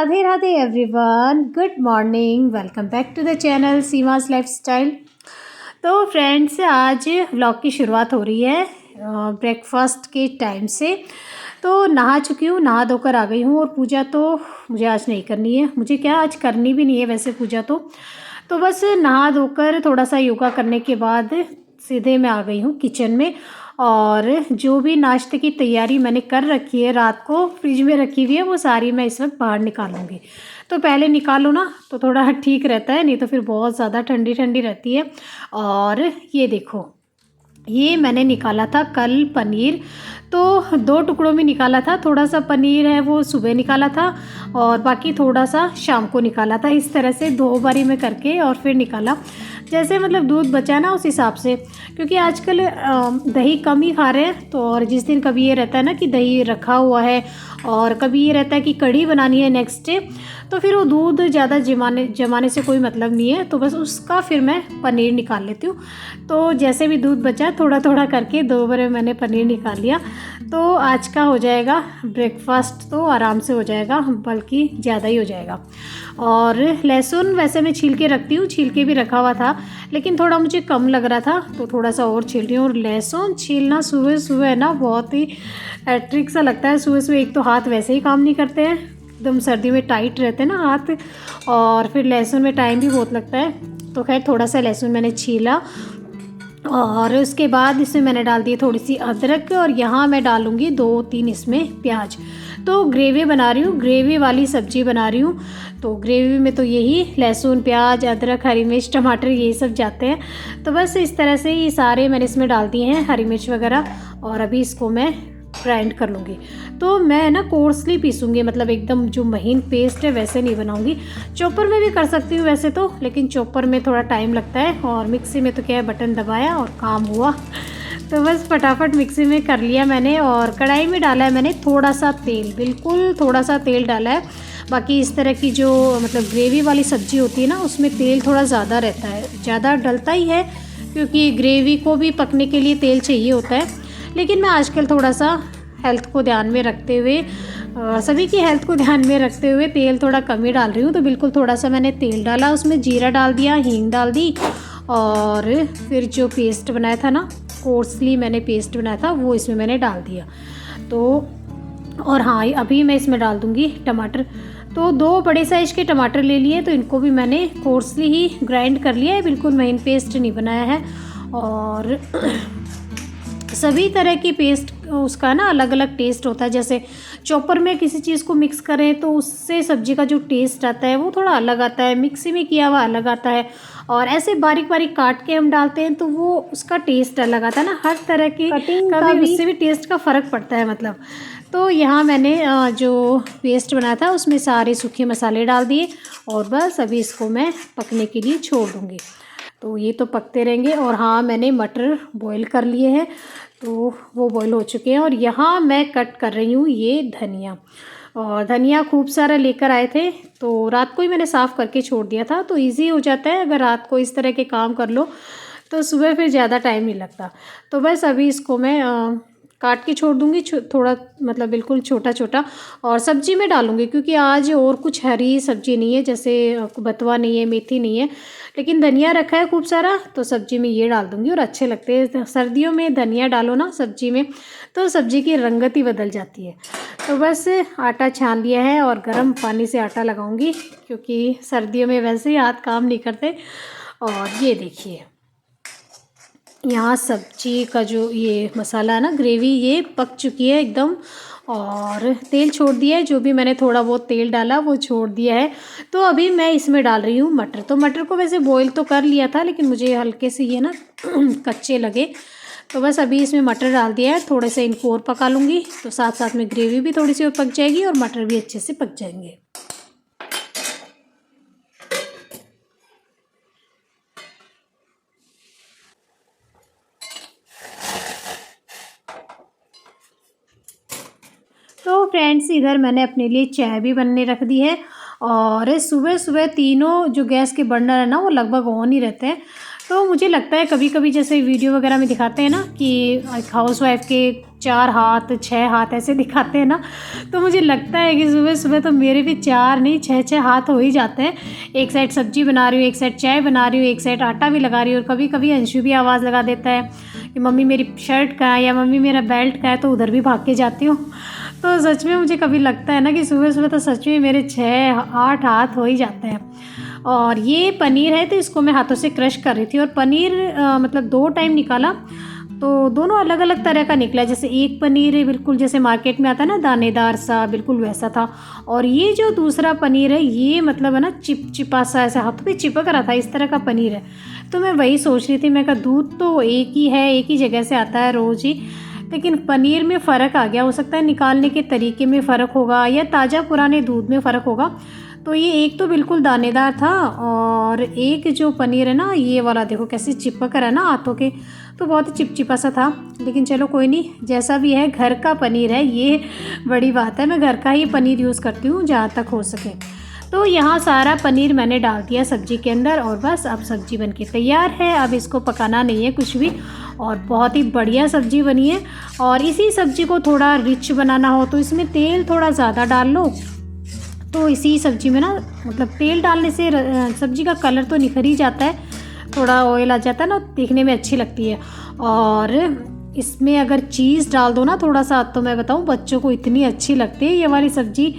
Radhe Radhe everyone, good morning. Welcome back to the channel Seema's lifestyle. तो friends, आज vlog की शुरुआत हो रही है ब्रेकफास्ट के टाइम से। तो नहा चुकी हूँ, नहा धोकर आ गई हूँ। और पूजा तो मुझे आज नहीं करनी है, मुझे क्या आज करनी भी नहीं है वैसे पूजा तो बस नहा धोकर थोड़ा सा योगा करने के बाद सीधे मैं आ गई हूँ किचन में। और जो भी नाश्ते की तैयारी मैंने कर रखी है, रात को फ्रिज में रखी हुई है, वो सारी मैं इस वक्त बाहर निकालूंगी। तो पहले निकालो ना तो थोड़ा ठीक रहता है, नहीं तो फिर बहुत ज़्यादा ठंडी ठंडी रहती है। और ये देखो, ये मैंने निकाला था कल पनीर, तो 2 टुकड़ों में निकाला था। थोड़ा सा पनीर है वो सुबह निकाला था और बाकी थोड़ा सा शाम को निकाला था। इस तरह से 2 बारी में करके और फिर निकाला, जैसे मतलब दूध बचा ना उस हिसाब से। क्योंकि आजकल दही कम ही खा रहे हैं, तो और जिस दिन कभी ये रहता है ना कि दही रखा हुआ है और कभी ये रहता है कि कढ़ी बनानी है नेक्स्ट डे, तो फिर वो दूध ज़्यादा जमाने से कोई मतलब नहीं है। तो बस उसका फिर मैं पनीर निकाल लेती हूँ। तो जैसे भी दूध बचा थोड़ा थोड़ा करके 2 बार मैंने पनीर निकाल लिया। तो आज का हो जाएगा ब्रेकफास्ट, तो आराम से हो जाएगा, बल्कि ज़्यादा ही हो जाएगा। और लहसुन वैसे मैं छील के रखती हूँ, छील के भी रखा हुआ था, लेकिन थोड़ा मुझे कम लग रहा था तो थोड़ा सा और छील रही हूँ। और लहसुन छीलना सुबह सुबह है ना, बहुत ही ट्रिक सा लगता है सुबह सुबह। एक तो हाथ वैसे ही काम नहीं करते हैं, एकदम सर्दी में टाइट रहते हैं ना हाथ, और फिर लहसुन में टाइम भी बहुत लगता है। तो खैर थोड़ा सा लहसुन मैंने छीला और उसके बाद इसमें मैंने डाल दी थोड़ी सी अदरक, और यहाँ मैं डालूँगी 2-3 इसमें प्याज। तो ग्रेवी बना रही हूँ, ग्रेवी वाली सब्ज़ी बना रही हूँ। तो ग्रेवी में तो यही लहसुन, प्याज, अदरक, हरी मिर्च, टमाटर यही सब जाते हैं। तो बस इस तरह से ये सारे मैंने इसमें डाल दिए हैं, हरी मिर्च वगैरह। और अभी इसको मैं ग्राइंड कर लूँगी। तो मैं ना कोर्सली पीसूँगी, मतलब एकदम जो महीन पेस्ट है वैसे नहीं बनाऊँगी। चॉपर में भी कर सकती हूँ वैसे तो, लेकिन चॉपर में थोड़ा टाइम लगता है, और मिक्सी में तो क्या है, बटन दबाया और काम हुआ। तो बस फटाफट मिक्सी में कर लिया मैंने। और कढ़ाई में डाला है मैंने थोड़ा सा तेल, बिल्कुल थोड़ा सा तेल डाला है। बाकी इस तरह की जो मतलब ग्रेवी वाली सब्ज़ी होती है ना, उसमें तेल थोड़ा ज़्यादा रहता है, ज़्यादा डलता ही है, क्योंकि ग्रेवी को भी पकने के लिए तेल चाहिए होता है। लेकिन मैं आजकल थोड़ा सा हेल्थ को ध्यान में रखते हुए, सभी की हेल्थ को ध्यान में रखते हुए तेल थोड़ा कम ही डाल रही हूँ। तो बिल्कुल थोड़ा सा मैंने तेल डाला, उसमें जीरा डाल दिया, हींग डाल दी, और फिर जो पेस्ट बनाया था ना, कोर्सली मैंने पेस्ट बनाया था, वो इसमें मैंने डाल दिया। तो और हाँ, अभी मैं इसमें डाल दूँगी टमाटर। तो 2 बड़े साइज़ के टमाटर ले लिए, तो इनको भी मैंने कोर्सली ही ग्राइंड कर लिया है, बिल्कुल महीन पेस्ट नहीं बनाया है। और सभी तरह की पेस्ट उसका ना अलग अलग टेस्ट होता है। जैसे चॉपर में किसी चीज़ को मिक्स करें तो उससे सब्ज़ी का जो टेस्ट आता है वो थोड़ा अलग आता है, मिक्सी में किया हुआ अलग आता है, और ऐसे बारीक बारीक काट के हम डालते हैं तो वो उसका टेस्ट अलग आता है ना। हर तरह की कटिंग का भी उससे भी टेस्ट का फ़र्क पड़ता है मतलब। तो यहाँ मैंने जो पेस्ट बनाया था उसमें सारे सूखे मसाले डाल दिए, और बस अभी इसको मैं पकने के लिए छोड़ दूँगी। तो ये तो पकते रहेंगे। और हाँ, मैंने मटर बॉईल कर लिए हैं, तो वो बॉईल हो चुके हैं। और यहाँ मैं कट कर रही हूँ ये धनिया, और धनिया खूब सारा लेकर आए थे, तो रात को ही मैंने साफ़ करके छोड़ दिया था। तो इजी हो जाता है, अगर रात को इस तरह के काम कर लो तो सुबह फिर ज़्यादा टाइम नहीं लगता। तो बस अभी इसको मैं काट के छोड़ दूँगी, थोड़ा मतलब बिल्कुल छोटा छोटा, और सब्जी में डालूँगी, क्योंकि आज और कुछ हरी सब्जी नहीं है, जैसे बथुआ नहीं है, मेथी नहीं है, लेकिन धनिया रखा है खूब सारा, तो सब्जी में ये डाल दूँगी। और अच्छे लगते हैं सर्दियों में, धनिया डालो ना सब्जी में तो सब्जी की रंगत ही बदल जाती है। तो बस आटा छान लिया है और गर्म पानी से आटा लगाऊंगी, क्योंकि सर्दियों में वैसे ही हाथ काम नहीं करते। और ये देखिए, यहाँ सब्जी का जो ये मसाला है ना, ग्रेवी, ये पक चुकी है एकदम, और तेल छोड़ दिया है। जो भी मैंने थोड़ा बहुत तेल डाला वो छोड़ दिया है। तो अभी मैं इसमें डाल रही हूँ मटर। तो मटर को वैसे बॉईल तो कर लिया था, लेकिन मुझे हल्के से ये ना कच्चे लगे, तो बस अभी इसमें मटर डाल दिया है। थोड़े से इनको और पका लूँगी, तो साथ साथ में ग्रेवी भी थोड़ी सी और पक जाएगी और मटर भी अच्छे से पक जाएंगे। तो फ्रेंड्स, इधर मैंने अपने लिए चाय भी बनने रख दी है। और सुबह सुबह तीनों जो गैस के बर्नर है ना, वो लगभग ऑन ही रहते हैं। तो मुझे लगता है कभी कभी जैसे वीडियो वगैरह में दिखाते हैं ना कि हाउस वाइफ के 4 हाथ 6 हाथ ऐसे दिखाते हैं ना, तो मुझे लगता है कि सुबह सुबह तो मेरे भी 4 नहीं 6 हाथ हो ही जाते हैं। एक साइड सब्जी बना रही हूँ, एक साइड चाय बना रही हूँ, एक साइड आटा भी लगा रही हूँ, और कभी कभी अंशु भी आवाज़ लगा देता है कि मम्मी मेरी शर्ट कहाँ है या मम्मी मेरा बेल्ट कहाँ है, तो उधर भी भाग के जाती हूँ। तो सच में मुझे कभी लगता है ना कि सुबह सुबह तो सच में मेरे 6-8 हाथ हो ही जाते हैं। और ये पनीर है तो इसको मैं हाथों से क्रश कर रही थी, और पनीर मतलब 2 टाइम निकाला तो दोनों अलग अलग तरह का निकला। जैसे एक पनीर बिल्कुल जैसे मार्केट में आता है ना दानेदार सा, बिल्कुल वैसा था, और ये जो दूसरा पनीर है ये मतलब है ना चिपचिपा सा, ऐसे हाथों पे चिपक रहा था, इस तरह का पनीर है। तो मैं वही सोच रही थी, मैं कहा दूध तो एक ही है, एक ही जगह से आता है रोज़ ही, लेकिन पनीर में फ़र्क आ गया। हो सकता है निकालने के तरीके में फ़र्क होगा या ताज़ा पुराने दूध में फ़र्क होगा। तो ये एक तो बिल्कुल दानेदार था, और एक जो पनीर है ना ये वाला देखो कैसे चिपक रहा है ना हाथों के, तो बहुत ही चिपचिपा सा था। लेकिन चलो कोई नहीं, जैसा भी है घर का पनीर है, ये बड़ी बात है। मैं घर का ही पनीर यूज़ करती हूँ जहाँ तक हो सके। तो यहाँ सारा पनीर मैंने डाल दिया सब्ज़ी के अंदर, और बस अब सब्ज़ी बनके तैयार है। अब इसको पकाना नहीं है कुछ भी, और बहुत ही बढ़िया सब्ज़ी बनी है। और इसी सब्ज़ी को थोड़ा रिच बनाना हो तो इसमें तेल थोड़ा ज़्यादा डाल लो। तो इसी सब्ज़ी में ना मतलब तेल डालने से सब्ज़ी का कलर तो निखर ही जाता है, थोड़ा ऑयल आ जाता है ना, देखने में अच्छी लगती है। और इसमें अगर चीज़ डाल दो ना थोड़ा सा, तो मैं बताऊँ बच्चों को इतनी अच्छी लगती है ये वाली सब्ज़ी।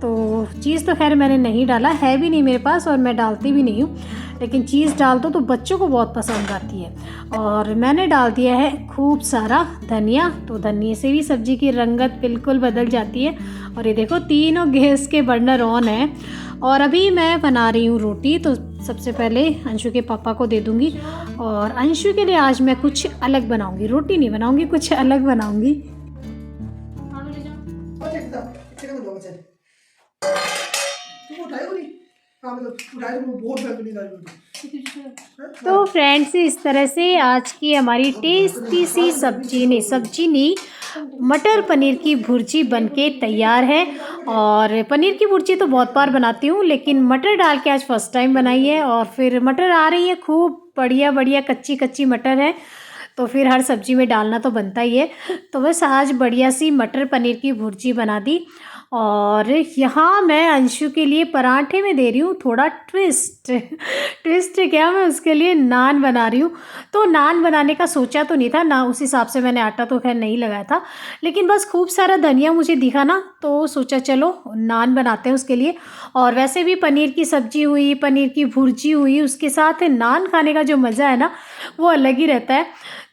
तो चीज़ तो खैर मैंने नहीं डाला है भी नहीं मेरे पास, और मैं डालती भी नहीं हूँ, लेकिन चीज़ डाल दो तो बच्चों को बहुत पसंद आती है। और मैंने डाल दिया है खूब सारा धनिया, तो धनिया से भी सब्ज़ी की रंगत बिल्कुल बदल जाती है। और ये देखो तीनों गैस के बर्नर ऑन है, और अभी मैं बना रही हूँ रोटी। तो सबसे पहले अंशु के पापा को दे दूँगी, और अंशु के लिए आज मैं कुछ अलग बनाऊँगी, रोटी नहीं बनाऊँगी, कुछ अलग बनाऊँगी। तो फ्रेंड्स इस तरह से आज की हमारी टेस्टी सी सब्जी नहीं मटर पनीर की भुर्जी बनके तैयार है। और पनीर की भुर्जी तो बहुत बार बनाती हूँ, लेकिन मटर डाल के आज फर्स्ट टाइम बनाई है। और फिर मटर आ रही है खूब बढ़िया बढ़िया, कच्ची कच्ची मटर है, तो फिर हर सब्जी में डालना तो बनता ही है। तो बस आज बढ़िया सी मटर पनीर की भुर्जी बना दी। और यहाँ मैं अंशु के लिए पराठे में दे रही हूँ थोड़ा ट्विस्ट क्या, मैं उसके लिए नान बना रही हूँ। तो नान बनाने का सोचा तो नहीं था ना, उस हिसाब से मैंने आटा तो खैर नहीं लगाया था, लेकिन बस खूब सारा धनिया मुझे दिखा ना, तो सोचा चलो नान बनाते हैं उसके लिए। और वैसे भी पनीर की सब्जी हुई, पनीर की भुर्जी हुई, उसके साथ नान खाने का जो मज़ा है ना वो अलग ही रहता है।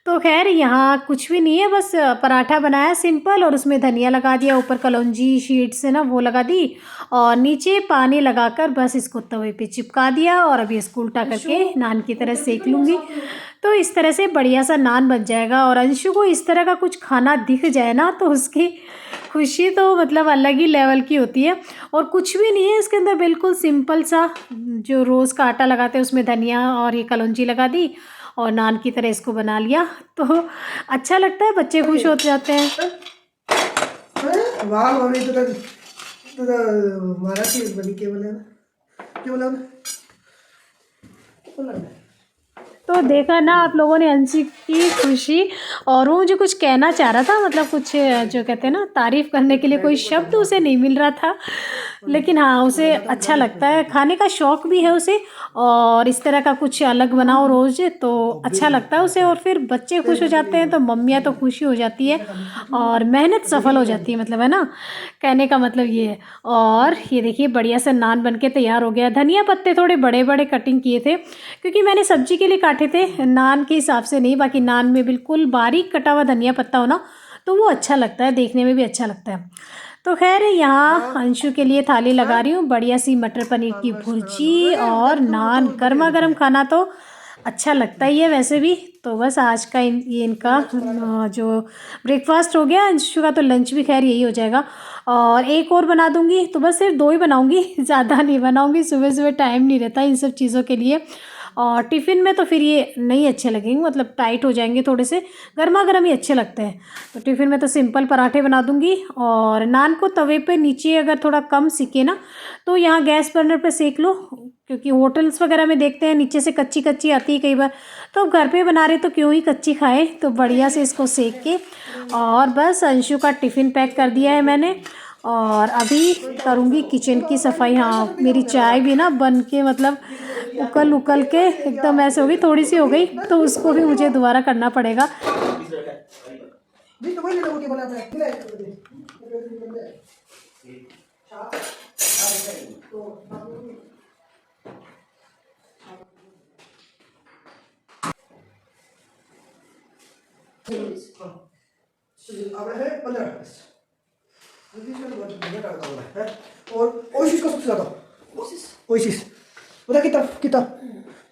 तो खैर यहाँ कुछ भी नहीं है, बस पराठा बनाया सिंपल, और उसमें धनिया लगा दिया, ऊपर कलौंजी शीट से ना वो लगा दी, और नीचे पानी लगाकर बस इसको तवे पे चिपका दिया। और अभी इसको उल्टा करके नान की तरह सेक लूँगी, तो इस तरह से बढ़िया सा नान बन जाएगा। और अंशु को इस तरह का कुछ खाना दिख जाए ना तो उसकी खुशी तो मतलब अलग ही लेवल की होती है। और कुछ भी नहीं है इसके अंदर, बिल्कुल सिंपल सा जो रोज़ का आटा लगाते हैं उसमें धनिया और ये कलौंजी लगा दी, और नान की तरह इसको बना लिया, तो अच्छा लगता है, बच्चे खुश हो जाते हैं। वाह मम्मी तो मराठी बनी के बोला ना तो देखा ना आप लोगों ने अंशी की खुशी। और वो मुझे कुछ कहना चाह रहा था, मतलब कुछ जो कहते हैं ना तारीफ़ करने के लिए कोई शब्द उसे नहीं मिल रहा था, लेकिन हाँ उसे अच्छा लगता है, खाने का शौक़ भी है उसे। और इस तरह का कुछ अलग बनाओ रोज़ तो अच्छा लगता है उसे, और फिर बच्चे खुश हो जाते हैं तो मम्मियाँ तो खुशी हो जाती है, और मेहनत सफल हो जाती है, मतलब है ना, कहने का मतलब ये है। और ये देखिए बढ़िया से नान बनके तैयार हो गया। धनिया पत्ते थोड़े बड़े बड़े कटिंग किए थे, क्योंकि मैंने सब्जी के लिए काटे थे, नान के हिसाब से नहीं। बाकी नान में बिल्कुल बारीक कटा हुआ धनिया पत्ता हो ना तो वो अच्छा लगता है, देखने में भी अच्छा लगता है। तो खैर यहाँ अंशु के लिए थाली लगा रही हूँ, बढ़िया सी मटर पनीर की भुर्जी और नान, गर्मा गर्म खाना तो अच्छा लगता ही है वैसे भी। तो बस आज का ये इनका जो ब्रेकफास्ट हो गया, अंशु का तो लंच भी खैर यही हो जाएगा। और एक और बना दूँगी, तो बस सिर्फ 2 ही बनाऊँगी, ज़्यादा नहीं बनाऊँगी, सुबह सुबह टाइम नहीं रहता इन सब चीज़ों के लिए। और टिफ़िन में तो फिर ये नहीं अच्छे लगेंगे, मतलब टाइट हो जाएंगे थोड़े से, गर्मा गर्म ही अच्छे लगते हैं। तो टिफ़िन में तो सिंपल पराठे बना दूँगी, और नान को तवे पे नीचे अगर थोड़ा कम सिके ना तो यहाँ गैस बर्नर पे सेक लो, क्योंकि होटल्स वगैरह में देखते हैं नीचे से कच्ची कच्ची आती है कई बार, तो घर पे बना रहे तो क्यों ही कच्ची खाए। तो बढ़िया से इसको सेक के और बस अंशु का टिफ़िन पैक कर दिया है मैंने, और अभी करूँगी किचन की सफाई। हाँ, मेरी चाय भी ना बन के मतलब उकल उकल के एकदम ऐसे हो गई, थोड़ी सी हो गई, तो उसको भी मुझे दोबारा करना पड़ेगा। अब है 15 और ओसिस का सबसे ज़्यादा ओसिस पता कितना कितना।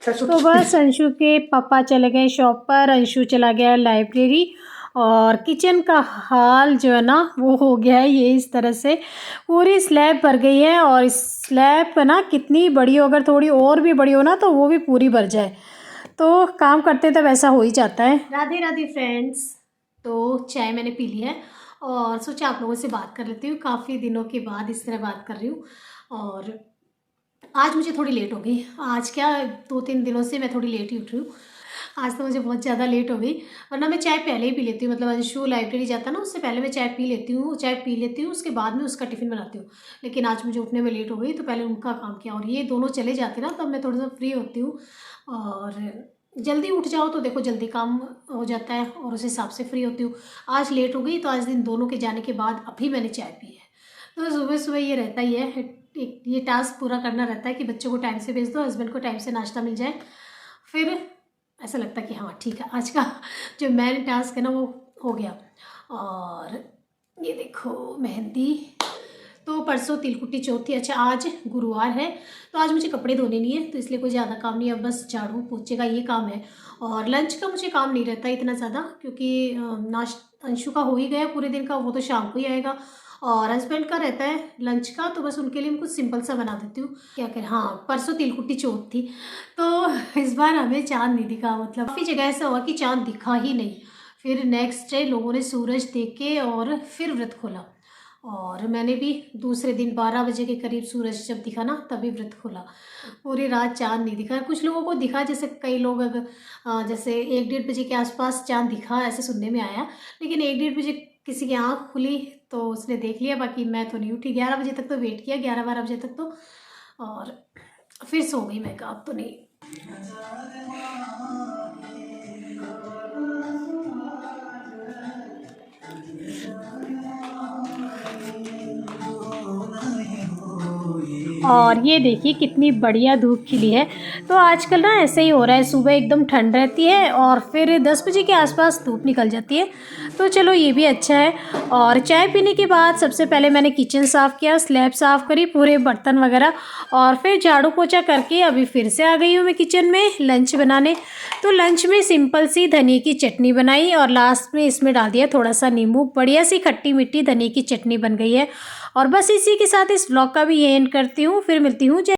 तो बस अंशु के पापा चले गए शॉप पर, अंशु चला गया लाइब्रेरी, और किचन का हाल जो है ना वो हो गया है ये इस तरह से, पूरी स्लैब भर गई है। और इस स्लैब ना कितनी बड़ी हो, अगर थोड़ी और भी बड़ी हो ना तो वो भी पूरी भर जाए, तो काम करते तब ऐसा हो ही जाता है। राधे राधे फ्रेंड्स, तो चाय मैंने पी ली है और सोचा आप लोगों से बात कर लेती हूँ, काफ़ी दिनों के बाद इस तरह बात कर रही हूँ। और आज मुझे थोड़ी लेट हो गई, आज क्या 2-3 दिनों से मैं थोड़ी लेट ही उठ रही हूँ। आज तो मुझे बहुत ज़्यादा लेट हो गई, वरना मैं चाय पहले ही पी लेती हूँ, मतलब अंशु लाइब्रेरी जाता ना उससे पहले मैं चाय पी लेती हूँ, उसके बाद में उसका टिफ़िन बनाती हूँ। लेकिन आज मुझे उठने में लेट हो गई तो पहले उनका काम किया, और ये दोनों चले जाते ना तब मैं थोड़ा सा फ्री होती हूँ। और जल्दी उठ जाओ तो देखो जल्दी काम हो जाता है और उस हिसाब से फ्री होती हूँ। आज लेट हो गई तो आज दिन दोनों के जाने के बाद अभी मैंने चाय पी है। तो सुबह सुबह ये रहता ही है, ये टास्क पूरा करना रहता है कि बच्चों को टाइम से भेज दो, हस्बैंड को टाइम से नाश्ता मिल जाए, फिर ऐसा लगता है कि हाँ ठीक है आज का जो मेन टास्क है ना वो हो गया। और ये देखो मेहंदी, तो परसों तिलकुट्टी चौथ थी। अच्छा आज गुरुवार है तो आज मुझे कपड़े धोने नहीं है, तो इसलिए कोई ज़्यादा काम नहीं है, बस झाड़ू पोछे का ये काम है। और लंच का मुझे काम नहीं रहता इतना ज़्यादा, क्योंकि अंशु का हो ही गया पूरे दिन का, वो तो शाम को ही आएगा। और हस्बैंड का रहता है लंच का, तो बस उनके लिए मैं कुछ सिंपल सा बना देती हूँ। क्या करें, हाँ परसों तिलकुट्टी चौथ थी तो इस बार हमें चाँद नहीं दिखा, मतलब काफ़ी जगह ऐसा हुआ कि चाँद दिखा ही नहीं। फिर नेक्स्ट डे लोगों ने सूरज देख के और फिर व्रत खोला, और मैंने भी दूसरे दिन 12 बजे के करीब सूरज जब दिखा ना तभी व्रत खोला। पूरी रात चाँद नहीं दिखा, कुछ लोगों को दिखा, जैसे कई लोग अगर जैसे 1-1:30 बजे के आसपास चाँद दिखा ऐसे सुनने में आया, लेकिन 1-1:30 बजे किसी की आँख खुली तो उसने देख लिया, बाकी मैं तो नहीं उठी। 11 बजे तक तो वेट किया, 11-12 बजे तक तो, और फिर सो गई मैं, कहा अब तो नहीं। और ये देखिए कितनी बढ़िया धूप खिली है। तो आजकल ना ऐसे ही हो रहा है, सुबह एकदम ठंड रहती है और फिर 10 बजे के आसपास धूप निकल जाती है, तो चलो ये भी अच्छा है। और चाय पीने के बाद सबसे पहले मैंने किचन साफ़ किया, स्लैब साफ़ करी, पूरे बर्तन वगैरह, और फिर झाड़ू पोछा करके अभी फिर से आ गई हूँ मैं किचन में लंच बनाने। तो लंच में सिंपल सी धनिया की चटनी बनाई और लास्ट में इसमें डाल दिया थोड़ा सा नींबू, बढ़िया सी खट्टी मीठी धनिया की चटनी बन गई है। और बस इसी के साथ इस व्लॉग का भी ये एंड करती हूँ, फिर मिलती हूँ।